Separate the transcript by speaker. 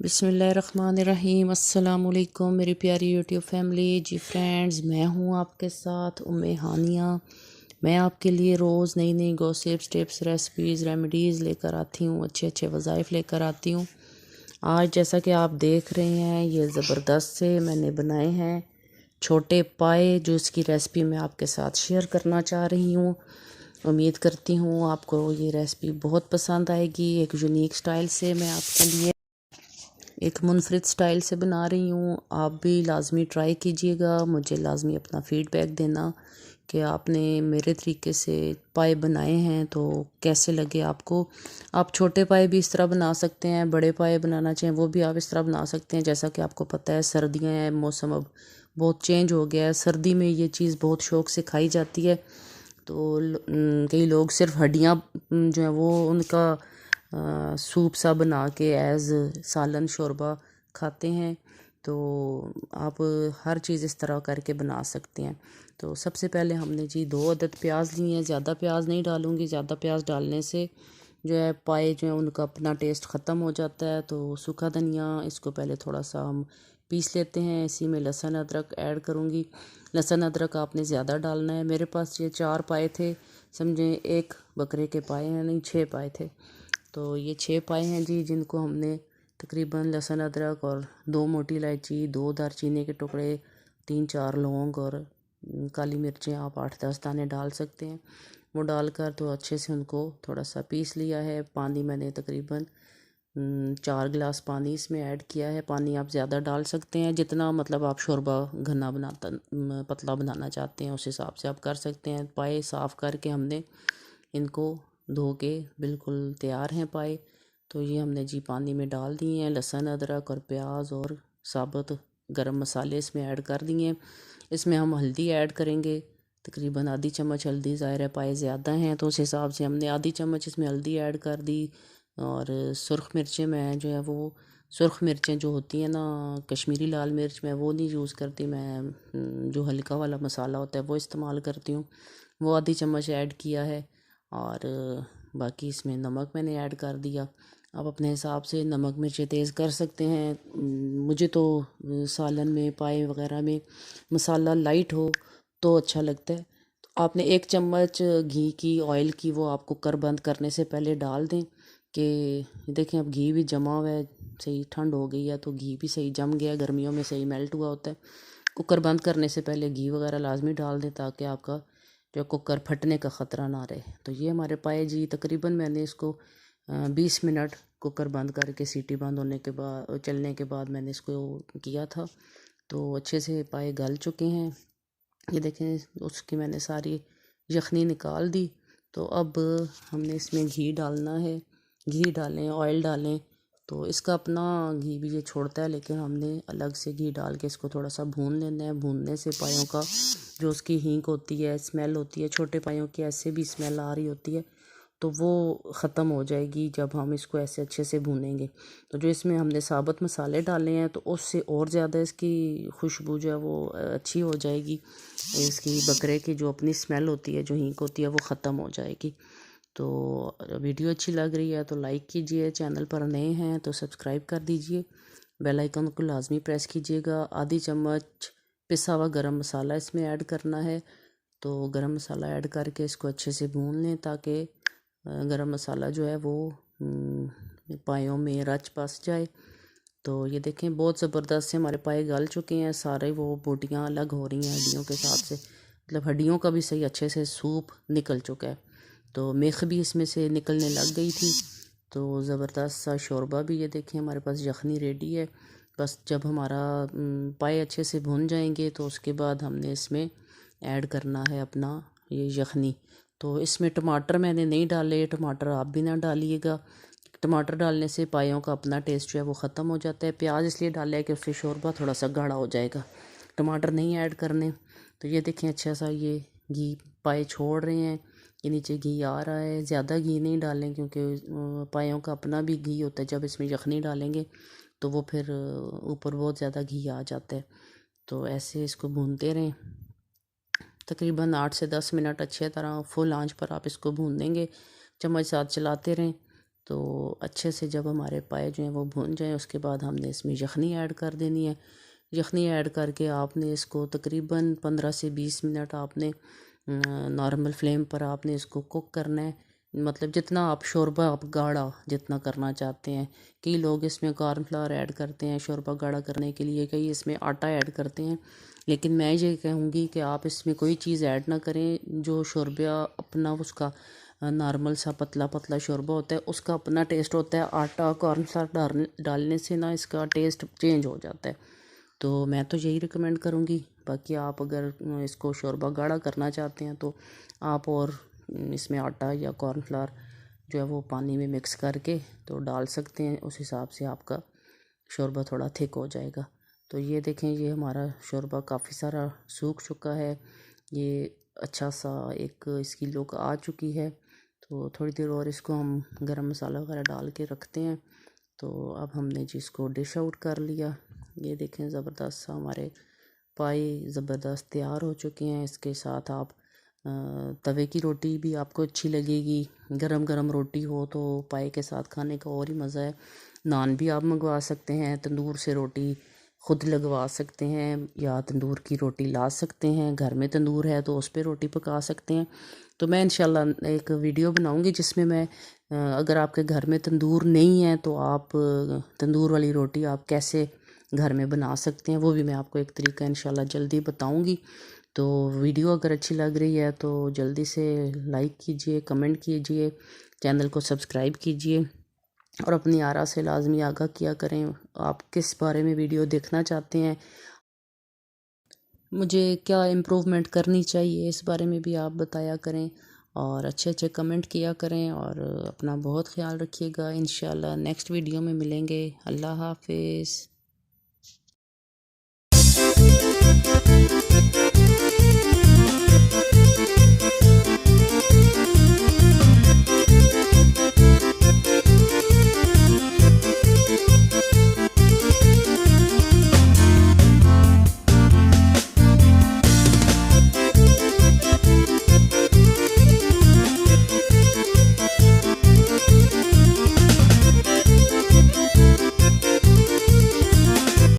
Speaker 1: बिस्मिल्लाहिर्रहमानिर्रहीम। अस्सलामुअलैकुम मेरी प्यारी यूट्यूब फैमिली। जी फ्रेंड्स, मैं हूँ आपके साथ उम्मे हानिया। मैं आपके लिए रोज़ नई नई गॉसिप्स, टिप्स, रेसिपीज़, रेमेडीज़ लेकर आती हूँ, अच्छे अच्छे वज़ाइफ लेकर आती हूँ। आज जैसा कि आप देख रहे हैं, ये ज़बरदस्त से मैंने बनाए हैं छोटे पाए, जो इसकी रेसिपी मैं आपके साथ शेयर करना चाह रही हूँ। उम्मीद करती हूँ आपको ये रेसिपी बहुत पसंद आएगी। एक यूनिक स्टाइल से मैं आपके लिए एक मुनफरिद स्टाइल से बना रही हूँ। आप भी लाजमी ट्राई कीजिएगा, मुझे लाजमी अपना फ़ीडबैक देना कि आपने मेरे तरीके से पाए बनाए हैं तो कैसे लगे आपको। आप छोटे पाए भी इस तरह बना सकते हैं, बड़े पाए बनाना चाहें वो भी आप इस तरह बना सकते हैं। जैसा कि आपको पता है, सर्दियाँ हैं, मौसम अब बहुत चेंज हो गया है। सर्दी में ये चीज़ बहुत शौक़ से खाई जाती है। तो कई लोग सिर्फ हड्डियाँ जो है वो उनका सूप सा बना के एज़ सालन शोरबा खाते हैं। तो आप हर चीज़ इस तरह करके बना सकते हैं। तो सबसे पहले हमने जी 2 अदद प्याज लिए हैं। ज़्यादा प्याज नहीं डालूँगी, ज़्यादा प्याज डालने से जो है पाए जो है उनका अपना टेस्ट ख़त्म हो जाता है। तो सूखा धनिया इसको पहले थोड़ा सा हम पीस लेते हैं। इसी में लहसुन अदरक ऐड करूँगी। लहसुन अदरक आपने ज़्यादा डालना है। मेरे पास ये 4 पाए थे, समझें एक बकरे के पाए हैं, नहीं 6 पाए थे। तो ये 6 पाए हैं जी, जिनको हमने तकरीबन लहसुन अदरक और 2 मोटी इलायची, 2 दालचीनी के टुकड़े, 3-4 लौंग और काली मिर्चें आप 8-10 दाने डाल सकते हैं। वो डालकर तो अच्छे से उनको थोड़ा सा पीस लिया है। पानी मैंने तकरीबन 4 गिलास पानी इसमें ऐड किया है। पानी आप ज़्यादा डाल सकते हैं, जितना मतलब आप शोरबा घना पतला बनाना चाहते हैं उस हिसाब से आप कर सकते हैं। पाए साफ़ करके हमने इनको धो के बिल्कुल तैयार हैं पाए। तो ये हमने जी पानी में डाल दिए हैं। लहसुन अदरक और प्याज और साबुत गरम मसाले इसमें ऐड कर दिए हैं। इसमें हम हल्दी ऐड करेंगे, तकरीबन आधी चम्मच हल्दी। ज़ाहिर है पाए ज़्यादा हैं तो उस हिसाब से हमने आधी चम्मच इसमें हल्दी ऐड कर दी। और सुरख मिर्चें मैं जो है वो सुरख मिर्चें जो होती हैं ना, कश्मीरी लाल मिर्च, मैं वो नहीं यूज़ करती। मैं जो हल्का वाला मसाला होता है वो इस्तेमाल करती हूँ। वो आधी चम्मच ऐड किया है। और बाकी इसमें नमक मैंने ऐड कर दिया। आप अपने हिसाब से नमक मिर्चें तेज़ कर सकते हैं। मुझे तो सालन में पाए वगैरह में मसाला लाइट हो तो अच्छा लगता है। तो आपने 1 चम्मच घी की, ऑयल की, वो आप कुकर बंद करने से पहले डाल दें कि देखें अब घी भी जमा हुआ है। सही ठंड हो गई है तो घी भी सही जम गया, गर्मियों में सही मेल्ट हुआ होता है। कुकर बंद करने से पहले घी वगैरह लाजमी डाल दें ताकि आपका जो कुकर फटने का ख़तरा ना रहे। तो ये हमारे पाए जी, तकरीबन मैंने इसको 20 मिनट कुकर बंद करके सीटी बंद होने के बाद, चलने के बाद मैंने इसको किया था। तो अच्छे से पाए गल चुके हैं। ये देखें, उसकी मैंने सारी यखनी निकाल दी। तो अब हमने इसमें घी डालना है। घी डालें, ऑयल डालें तो इसका अपना घी भी ये छोड़ता है, लेकिन हमने अलग से घी डाल के इसको थोड़ा सा भून लेना है। भूनने से पायों का जो उसकी हींग होती है, स्मेल होती है, छोटे पायों की ऐसे भी स्मेल आ रही होती है, तो वो ख़त्म हो जाएगी जब हम इसको ऐसे अच्छे से भूनेंगे। तो जो इसमें हमने साबुत मसाले डाले हैं तो उससे और ज़्यादा इसकी खुशबू जो है वो अच्छी हो जाएगी। इसकी बकरे की जो अपनी स्मेल होती है, जो हींग होती है, वो ख़त्म हो जाएगी। तो वीडियो अच्छी लग रही है तो लाइक कीजिए, चैनल पर नए हैं तो सब्सक्राइब कर दीजिए, बेल आइकन को लाजमी प्रेस कीजिएगा। आधी चम्मच पिसा हुआ गरम मसाला इसमें ऐड करना है। तो गरम मसाला ऐड करके इसको अच्छे से भून लें ताकि गरम मसाला जो है वो पायों में रच बस जाए। तो ये देखें, बहुत ज़बरदस्त से हमारे पाए गल चुके हैं सारे। वो बोटियाँ अलग हो रही हैं हड्डियों के साथ से, मतलब हड्डियों का भी सही अच्छे से सूप निकल चुका है। तो मेख भी इसमें से निकलने लग गई थी। तो ज़बरदस्त सा शोरबा भी ये देखें हमारे पास यखनी रेडी है। बस जब हमारा पाए अच्छे से भुन जाएंगे तो उसके बाद हमने इसमें ऐड करना है अपना ये यखनी। तो इसमें टमाटर मैंने नहीं डाले, टमाटर आप भी ना डालिएगा। टमाटर डालने से पायों का अपना टेस्ट जो है वो ख़त्म हो जाता है। प्याज इसलिए डाला है कि उससे शोरबा थोड़ा सा गाढ़ा हो जाएगा, टमाटर नहीं ऐड करने। तो ये देखें अच्छा सा ये घी पाए छोड़ रहे हैं, ये नीचे घी आ रहा है। ज़्यादा घी नहीं डालें क्योंकि पायों का अपना भी घी होता है। जब इसमें यखनी डालेंगे तो वो फिर ऊपर बहुत ज़्यादा घी आ जाता है। तो ऐसे इसको भूनते रहें, तकरीबन 8 से 10 मिनट अच्छे तरह फुल आंच पर आप इसको भून देंगे। चम्मच साथ चलाते रहें तो अच्छे से जब हमारे पाए जो हैं वो भून जाएं, उसके बाद हमने इसमें यखनी ऐड कर देनी है। यखनी ऐड करके आपने इसको तकरीबन 15 से 20 मिनट आपने नॉर्मल फ्लेम पर आपने इसको कुक करना है। मतलब जितना आप शोरबा आप गाढ़ा जितना करना चाहते हैं। कई लोग इसमें कॉर्नफ्लावर ऐड करते हैं शोरबा गाढ़ा करने के लिए, कई इसमें आटा ऐड करते हैं, लेकिन मैं ये कहूँगी कि आप इसमें कोई चीज़ ऐड ना करें। जो शोरबा अपना उसका नॉर्मल सा पतला पतला शोरबा होता है, उसका अपना टेस्ट होता है। आटा कॉर्नफ्लावर डालने से ना इसका टेस्ट चेंज हो जाता है। तो मैं तो यही रिकमेंड करूँगी। बाकी आप अगर इसको शोरबा गाढ़ा करना चाहते हैं तो आप और इसमें आटा या कॉर्नफ्लावर जो है वो पानी में मिक्स करके तो डाल सकते हैं। उस हिसाब से आपका शोरबा थोड़ा थिक हो जाएगा। तो ये देखें, ये हमारा शोरबा काफ़ी सारा सूख चुका है। ये अच्छा सा एक इसकी लुक आ चुकी है। तो थोड़ी देर और इसको हम गरम मसाला वगैरह डाल के रखते हैं। तो अब हमने जिसको डिश आउट कर लिया। ये देखें, ज़बरदस्त सा हमारे पाए ज़बरदस्त तैयार हो चुके हैं। इसके साथ आप तवे की रोटी भी आपको अच्छी लगेगी। गरम गरम रोटी हो तो पाए के साथ खाने का और ही मज़ा है। नान भी आप मंगवा सकते हैं, तंदूर से रोटी ख़ुद लगवा सकते हैं, या तंदूर की रोटी ला सकते हैं। घर में तंदूर है तो उस पर रोटी पका सकते हैं। तो मैं इंशाल्लाह एक वीडियो बनाऊंगी जिसमें मैं अगर आपके घर में तंदूर नहीं है तो आप तंदूर वाली रोटी आप कैसे घर में बना सकते हैं, वो भी मैं आपको एक तरीका इंशाल्लाह जल्दी बताऊंगी। तो वीडियो अगर अच्छी लग रही है तो जल्दी से लाइक कीजिए, कमेंट कीजिए, चैनल को सब्सक्राइब कीजिए और अपनी आरा से लाजमी आगाह किया करें। आप किस बारे में वीडियो देखना चाहते हैं, मुझे क्या इम्प्रूवमेंट करनी चाहिए, इस बारे में भी आप बताया करें और अच्छे अच्छे कमेंट किया करें। और अपना बहुत ख्याल रखिएगा। इंशाल्लाह नेक्स्ट वीडियो में मिलेंगे। अल्लाह हाफिज़।